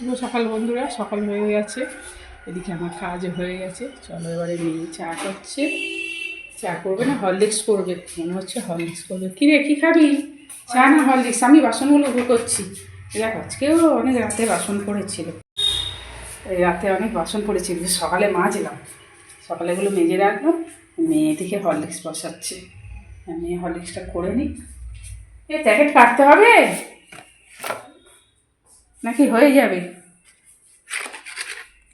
শুভ সকাল বন্ধুরা, সকাল হয়ে গেছে। এদিকে আমার কাজ হয়ে গেছে। চলো এবারে মেয়ে চা করছে। চা করবে না হরলিক্স করবে, মনে হচ্ছে হরলিক্স করবে। কী রে, কী খাবি? চা না হরলিক্স? আমি বাসনগুলো করছি। দেখ, আজকেও অনেক রাতে বাসন পড়েছিল। এই রাতে অনেক বাসন পড়েছিল, সকালে মাজলাম। সকালেগুলো মেজে রাখলাম। মেয়ে এদিকে হরলিক্স বসাচ্ছে। মেয়ে হরলিক্সটা করে নিই। এ প্যাকেট কাটতে হবে নাকি হয়ে যাবে?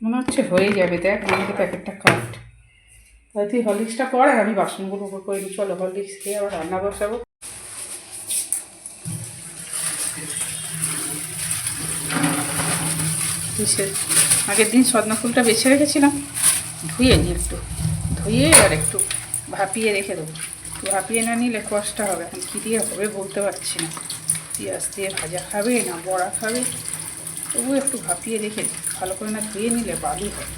মনে হচ্ছে হয়ে যাবে। দেখ, আমাকে প্যাকেটটা কাট। তাহলে তুই হরলিক্সটা কর আর আমি বাসনগুলো করে নিই। চলো হরলিক্স খেয়ে আবার রান্না বসাবো। আগের দিন সদনা ফুলটা বেছে রেখেছিলাম, ধুয়ে নিই একটু। ধুয়ে আর একটু ভাপিয়ে রেখে দেবো। ভাপিয়ে না নিলে কষ্ট হবে। এখন কী দিয়ে হবে বলতে পারছি না। পেঁয়াজ দিয়ে ভাজা খাবে না বড়া খাবে, তবু একটু ভাপিয়ে রেখে দিই। ভালো করে না ধুয়ে নিলে বালি হয়।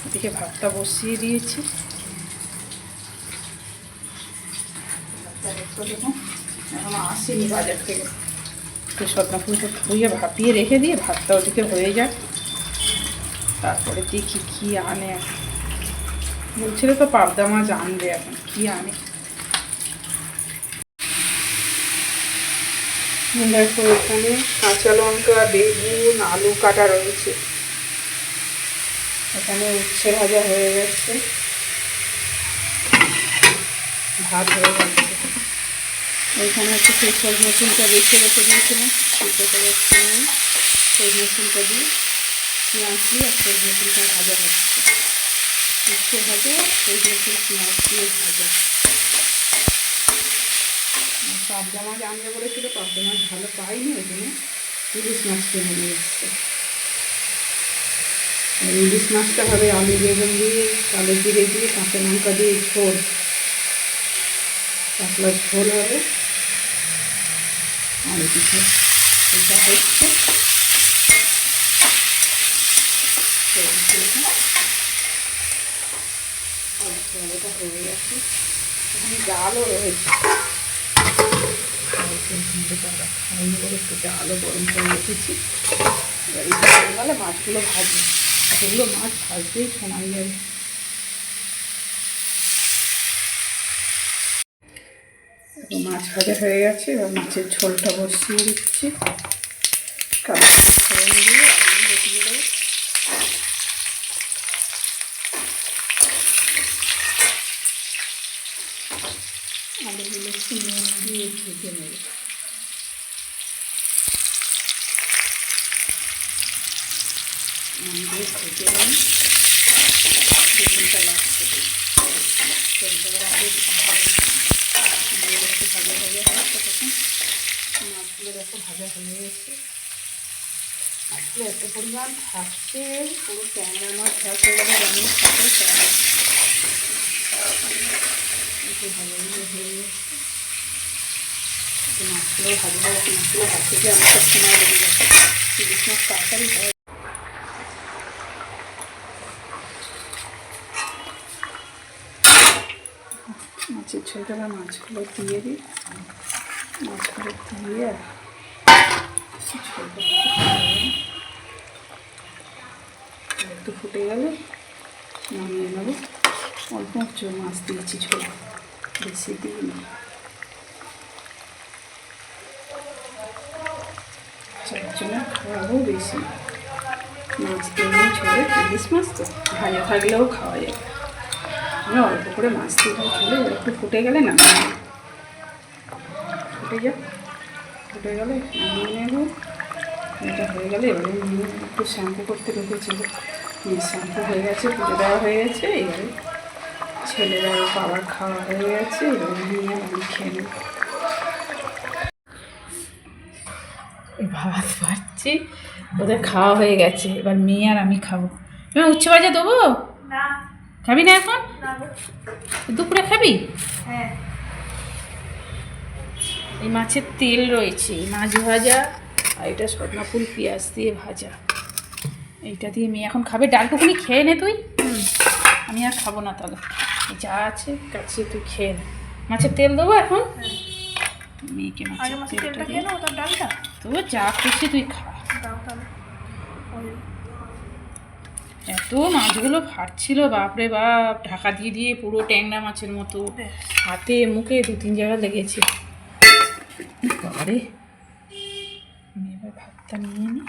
এদিকে ভাতটা বসিয়ে দিয়েছি। এখন আসেনি বাজার থেকে। একটু সদনা ফুলটা ধুয়ে ভাপিয়ে রেখে দিয়ে ভাতটা ওদিকে হয়ে যায়। তারপরে দেখি কী আনে। বলছিল তো পাবদা মাছ আনবে, এখন কী আনে। দেখো, এখানে কাঁচা লঙ্কা, বেগুন, আলু কাটা রয়েছে। এখানে উচ্ছে ভাজা হয়ে গেছে, ভাত হয়ে গেছে। ওইখানে হচ্ছে সেই সজনে ফুলটা বেছে রেখে দিয়েছিলাম, সেটা করে সজনে ফুলটা দিয়ে পেঁয়াজ দিয়ে আর সজনে ফুলটা ভাজা হচ্ছে। উচ্ছে ভাজা, সজনে ফুল, পেঁয়াজ দিয়ে ভাজা। পাবদা মাছ আনবে বলেছিল, পাবদা মাছ ভালো পাইনি, ওই জন্য ইলিশ মাছ কিনে নিয়ে এসছে। ইলিশ মাছটা হবে আলু বেগুন দিয়ে, কালো জিরে দিয়ে, কাঁচা লঙ্কা দিয়ে ঝোল, পাতলা ঝোল হবে। আর এদিকে এটা হচ্ছে এটা হয়ে গেছে। এখানে ডালও রয়েছে, একটু ডালও গরম করে রেখেছি। এবার এটা হয়ে গেলে মাছগুলো ভাজবো। এতগুলো মাছ ভাজতেই সময় যাবে। মাছ ভাজা হয়ে গেছে, এবার মাছের ঝোলটা বসিয়ে দিচ্ছি। কালো ফোড়ন দিয়ে আলু দিয়ে দেবো। আলুগুলো নুন দিয়ে ভেজে নেব। নুন দিয়ে ভেজে নিই, বেগুনটা লাগছে। তেল দেওয়ার আগে একটু ভাজা ভাজা হয়, তখন মাছগুলো দেখো ভাজা হয়ে গেছে। মাছগুলো এত পরিমাণ থাকছে, পুরো ট্যাংরা মাছ ভাজ হয়ে গেলে যেমন থাকে তেমন। একটু ভাজাগুলো হয়ে গেছে। মাছগুলো ভাজা হবে, মাছগুলো ভাজতে গিয়ে অনেকটা সময় লেগে যাচ্ছে। ইলিশ মাছ তাড়াতাড়ি হয়। মাছের ঝোলটা মাছগুলো দিয়ে দিই। মাছগুলো দিয়ে একটু ফুটে গেলে নামিয়ে নেব। অল্প মাছ দিয়েছি, ঝোল বেশি দিইনি। চারজনে খাওয়াবো বেশি। মাছ দিয়ে ঝোলে, ইলিশ মাছ তো ভাজা থাকলেও খাওয়া যায়। আমি অল্প করে মাছ দিয়ে ঝোলে একটু ফুটে গেলে নামিয়ে নেব। ফুটে গেলে নামিয়ে নেব। এটা হয়ে গেলে এবারে নিয়ে একটু শ্যাম্পু করতে রেখেছিল, শ্যাম্পু হয়ে গেছে, পুজো দেওয়া হয়ে গেছে। এবারে ছেলেরাও বাবার খাওয়া হয়ে গেছে, এবারে নিয়ে আমি খেয়ে নেব। ভাত পাচ্ছি, ওদের খাওয়া হয়ে গেছে, এবার মেয়ে আর আমি খাবো। তুমি উচ্ছে ভাজা দেবো? খাবি না এখন? দুপুরে খাবি? হ্যাঁ। এই মাছের তেল রয়েছে, মাছ ভাজা, আর এটা সজনা ফুল পেঁয়াজ দিয়ে ভাজা। এইটা দিয়ে মেয়ে এখন খাবে। ডালটুকুনি খেয়ে নে তুই। আমি আর খাবো না, তাহলে যা আছে কাছে তুই খেয়ে নে। মাছের তেল দেবো এখন মেয়েকে। মাছের তেলটা দিয়ে তবু যা খুশি তুই খা। এত মাছগুলো ফাটছিল, বাপরে বাপ, ঢাকা দিয়ে দিয়ে পুরো ট্যাংরা মাছের মতো, হাতে মুখে 2-3 জায়গা লেগেছে। বাবারে, আমি এবার ভাতটা নিয়ে নিই।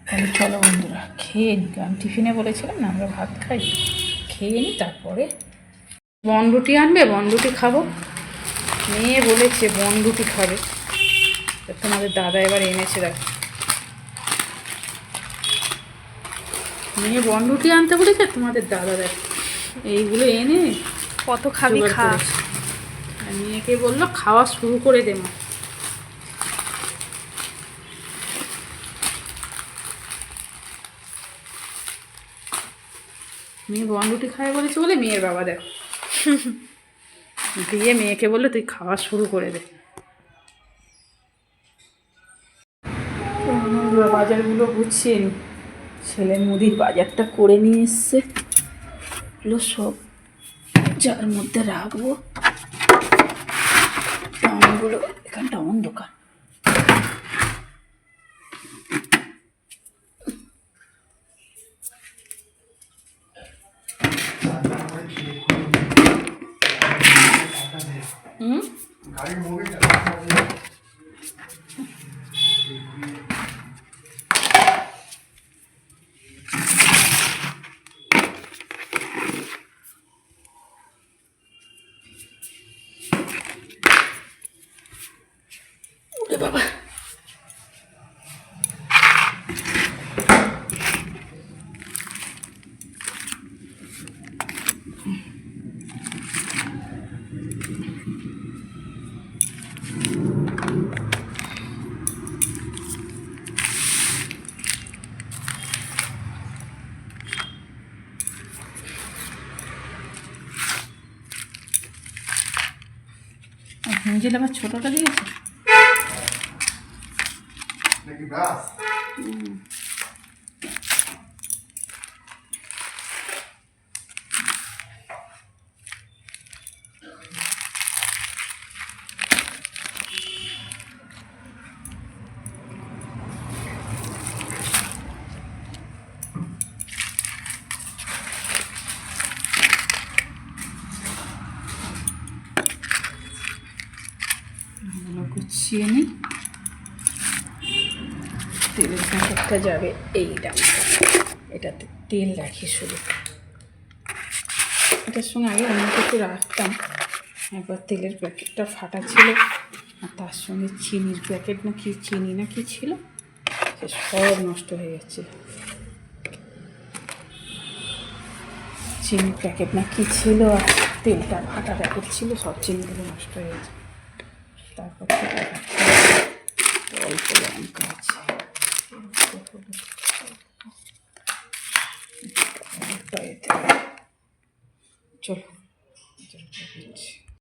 তাহলে চলো বন্ধুরা খেয়ে নিই, কারণ টিফিনে বলেছিলাম না আমরা ভাত খাই, খেয়ে নিই তারপরে। বনরুটি আনবে, বনরুটি খাবো, মেয়ে বলেছে বনরুটি খাবে, তোমাদের দাদা এবার এনেছে। দেখো মেয়ে বনরুটি আনতে বলেছে, তোমাদের দাদা দেখ এইগুলো এনে কত খাবি খা। আর মেয়েকে বললো খাওয়া শুরু করে দে মা। মেয়ে বনরুটি খায় বলেছে বলে মেয়ের বাবা দেখো দিয়ে মেয়েকে বললো তুই খাওয়া শুরু করে দে। বাজারগুলো গুছিয়ে নি, ছেলে মুদির বাজারটা করে নিয়ে এসছে, এগুলো সব যার মধ্যে রাখবো। দামগুলো এখানটা অন্ধকার। বাবা নিজের আবার ছোটটা দিয়েছে গুছিয়ে নিই। তেলের প্যাকেটটা যাবে এই ডামটা, এটাতে তেল রাখি শুধু, এটার সঙ্গে আগে অন্য কিছু রাখতাম, একবার তেলের প্যাকেটটা ফাটা ছিল আর তার সঙ্গে চিনির প্যাকেট না কি চিনি না কি ছিল, সে সব নষ্ট হয়ে যাচ্ছে। চিনির প্যাকেট না কি ছিল আর তেলটা ফাটা প্যাকেট ছিল, সব চিনিগুলো নষ্ট হয়ে গেছে। তারপর অল্প লঙ্কা আছে, চলো